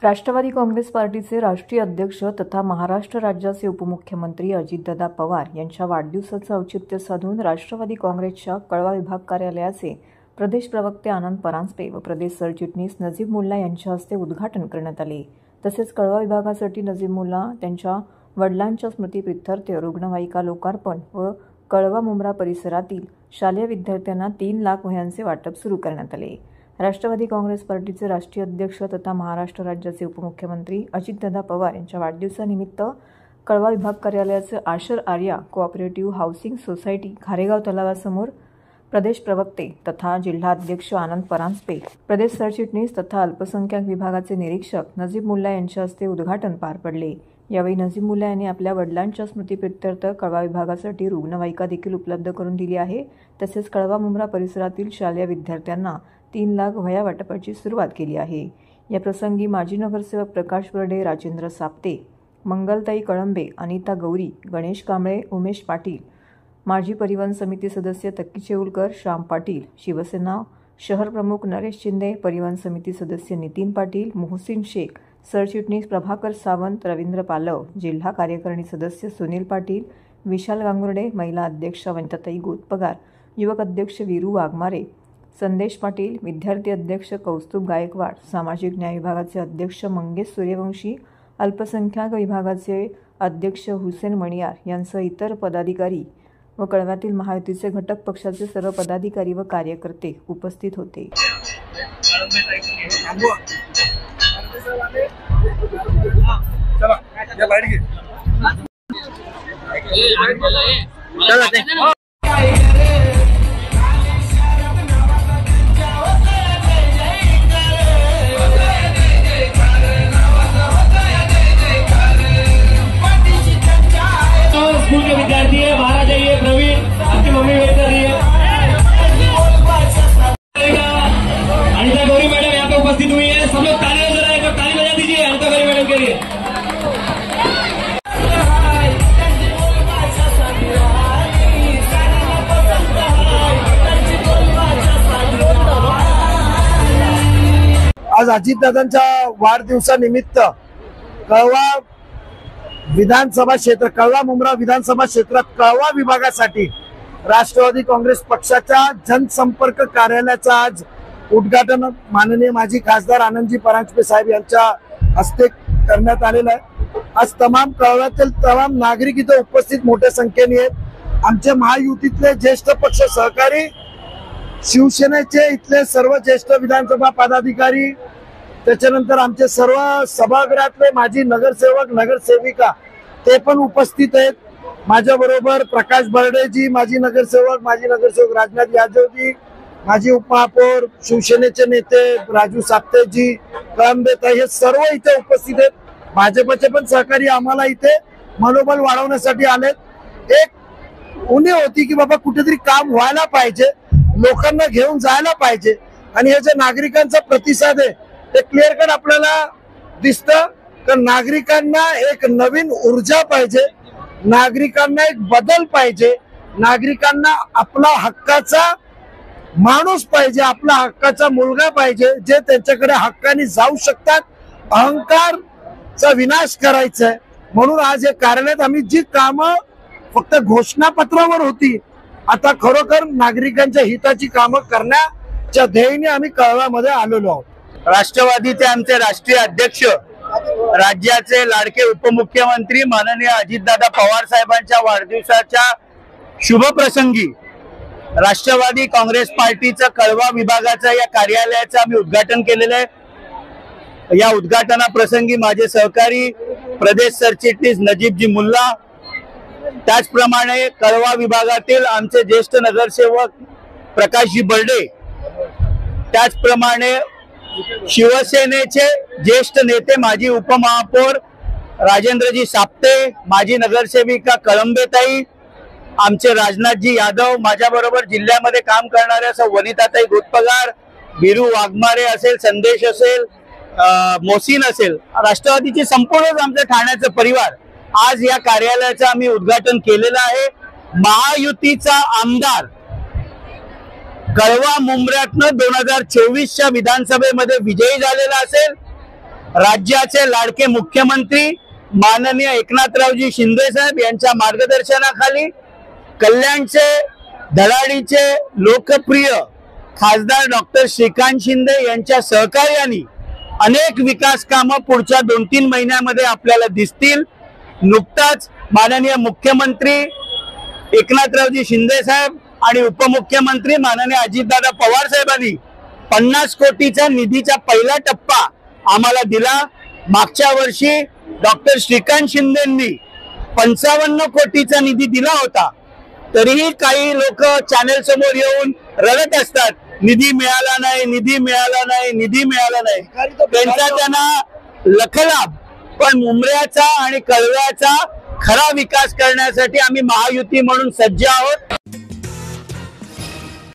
राष्ट्रवादी काँग्रेस पार्टीचे राष्ट्रीय अध्यक्ष तथा महाराष्ट्र राज्याचे उपमुख्यमंत्री अजितदादा पवार यांच्या वाढदिवसाचं औचित्य साधून राष्ट्रवादी काँग्रेसच्या कळवा विभाग कार्यालयाचे प्रदेश प्रवक्ते आनंद परांजपे व प्रदेश सरचिटणीस नजीब मुल्ला यांच्या हस्ते उद्घाटन करण्यात आले। तसेच कळवा विभागासाठी नजीब मुल्ला त्यांच्या वडिलांच्या स्मृतीप्रित्यर्थ रुग्णवाहिका लोकार्पण व कळवा मुंब्रा परिसरातील शालेय विद्यार्थ्यांना 3 लाख वह्यांचे वाटप सुरू करण्यात आले। राष्ट्रवादी काँग्रेस पार्टीचे राष्ट्रीय अध्यक्ष तथा महाराष्ट्र राज्याचे उपमुख्यमंत्री अजितदादा पवार यांच्या वाढदिवसानिमित्त कळवा विभाग कार्यालयाचे Ashar Arya cooperative housing society Kharegaon तलावासमोर प्रदेश प्रवक्ते तथा जिल्हा अध्यक्ष आनंद परांजपे, प्रदेश सरचिटणीस तथा अल्पसंख्याक विभागाचे निरीक्षक नजीब मुल्ला यांच्या हस्ते उद्घाटन पार पडले। यावेळी नजीब मुल्ला यांनी आपल्या वडिलांच्या स्मृतीप्रित्यर्थ कळवा विभागासाठी रुग्णवाहिका देखील उपलब्ध करून दिली आहे। तसेच कळवा मुंब्रा परिसरातील शालेय विद्यार्थ्यांना 3 लाख वह्या वाटपाची सुरुवात केली आहे। या प्रसंगी माजी नगरसेवक प्रकाश बर्डे, राजेंद्र साप्ते, मंगलताई कळंबे, अनिता गौरी, गणेश कांबळे, उमेश पाटील, माजी परिवहन समिती सदस्य तक्की चेऊलकर, श्याम पाटील, शिवसेना शहर प्रमुख नरेश शिंदे, परिवहन समिती सदस्य नितीन पाटील, मोहसिन शेख, सरचिटणीस प्रभाकर सावंत, रवींद्र पालव, जिल्हा कार्यकारिणी सदस्य सुनील पाटील, विशाल गांगुर्डे, महिला अध्यक्ष वनिताताई गोतपगार, युवक अध्यक्ष वीरू वाघमारे, संदेश पाटील, विद्यार्थी अध्यक्ष कौस्तुभ गायकवाड, सामाजिक न्याय विभागाचे अध्यक्ष मंगेश सूर्यवंशी, अल्पसंख्याक विभागाचे अध्यक्ष हुसेन मणियार यांसह इतर पदाधिकारी व कळव्यातील महायुतीचे घटक पक्षाचे सर्व पदाधिकारी व कार्यकर्ते उपस्थित होते। स्कूल के विद्यार्थी है, बाहर आ जाइए। प्रवीण, आपकी मम्मी वेट कर रही है। अनिता गौरी मैडम यहाँ पे उपस्थित हुई है। सब लोग ताली बजा, एक ताली बजा दीजिए अनिता गौरी मैडम के लिए। आज अजितदादांच्या वाढदिवसानिमित्त कळवा विधानसभा क्षेत्र, कळवा मुंब्रा विधानसभा क्षेत्रात कळवा विभागासाठी राष्ट्रवादी काँग्रेस पक्षाच्या जनसंपर्क कार्यालयाचा आज उद्घाटन माननीय माजी खासदार आनंदजी परांजपे साहेब यांच्या हस्ते करण्यात आलेलं आहे। आज तमाम कळव्यातील तमाम नागरिक इथे उपस्थित मोठ्या संख्येने आहेत। आमचे महायुतीतले ज्येष्ठ पक्ष सहकारी, शिवसेनेचे इथले सर्व ज्येष्ठ विधानसभा पदाधिकारी, त्याच्यानंतर आमचे सर्व सभागृहातले माजी नगरसेवक नगरसेविका ते पण उपस्थित आहेत। माझ्या बरोबर प्रकाश बर्डेजी, माजी नगरसेवक राजनाथ यादवजी, माजी उपमहापौर, शिवसेनेचे नेते राजू साप्तेजी, कळंबेताई, हे सर्व इथे उपस्थित आहेत। भाजपचे पण सहकारी आम्हाला इथे मनोबल वाढवण्यासाठी आलेत। एक उणीव होती की बाबा कुठेतरी काम व्हायला पाहिजे, लोकांना घेऊन जायला पाहिजे, आणि हे जे नागरिकांचा प्रतिसाद आहे ते क्लिअर कट आपल्याला दिसतं की नागरिकांना एक नवीन ऊर्जा पाहिजे, नागरिकांना एक बदल पाहिजे, नागरिकांना आपला हक्काचा माणूस पाहिजे, आपला हक्काचा मुलगा पाहिजे, जे त्यांच्याकडे हक्काने जाऊ शकतात। अहंकारचा विनाश करायचा आहे म्हणून आज हे कार्यालयात आम्ही जी कामं फक्त घोषणापत्रावर होती, आता खरोखर नागरिकांच्या हिताची कामं करण्याच्या ध्येयाने आम्ही कळव्यामध्ये आलेलो आहोत। राष्ट्रवादीचे आमचे राष्ट्रीय अध्यक्ष, राज्याचे लाडके उपमुख्यमंत्री माननीय अजितदादा पवार साहेबांच्या वाढदिवसाच्या शुभप्रसंगी राष्ट्रवादी काँग्रेस पार्टीचं कळवा विभागाच्या या कार्यालयाचं आम्ही उद्घाटन केलेलं आहे। या उद्घाटनाप्रसंगी माझे सहकारी प्रदेश सरचिटणीस नजीबजी मुल्ला, त्याचप्रमाणे कळवा विभागातील आमचे ज्येष्ठ नगरसेवक प्रकाशजी बर्डे, त्याचप्रमाणे शिवसेनेचे ज्येष्ठ नेते माजी उपमहापौर राजेंद्रजी साप्ते, माजी नगरसेविका कळंबेताई, आमचे राजनाथजी यादव, माझ्याबरोबर जिल्ह्यामध्ये काम करणाऱ्या वनिताताई गोतपगार, वीरू वाघमारे असेल, संदेश असेल, मोहसिन असेल, राष्ट्रवादीचे संपूर्ण आमच्या ठाण्याचं परिवार आज या कार्यालयाचं आम्ही उद्घाटन केलेलं आहे। महायुतीचा आमदार कळवा मुंब्र्यातनं 2024च्या विधानसभेमध्ये विजयी झालेला असेल राज्याचे लाडके मुख्यमंत्री माननीय एकनाथरावजी शिंदे साहेब यांच्या मार्गदर्शनाखाली कल्याणचे धडाडीचे लोकप्रिय खासदार डॉक्टर श्रीकांत शिंदे यांच्या सहकार्याने अनेक विकास कामं पुढच्या 2-3 महिन्यामध्ये आपल्याला दिसतील। नुकताच माननीय मुख्यमंत्री एकनाथरावजी शिंदे साहेब आणि उपमुख्यमंत्री माननीय अजितदादा पवार साहेबांनी 50 कोटीचा निधीचा पहिला टप्पा आम्हाला दिला। मागच्या वर्षी डॉक्टर श्रीकांत शिंदेंनी 55 कोटीचा निधी दिला होता, तरीही काही लोक चॅनल समोर येऊन रडत असतात, निधी मिळाला नाही, निधी मिळाला नाही, निधी मिळाला नाही। त्यांचा त्यांना लखलाभ, पण मुंबऱ्याचा आणि कळव्याचा खरा विकास करण्यासाठी आम्ही महायुती म्हणून सज्ज आहोत।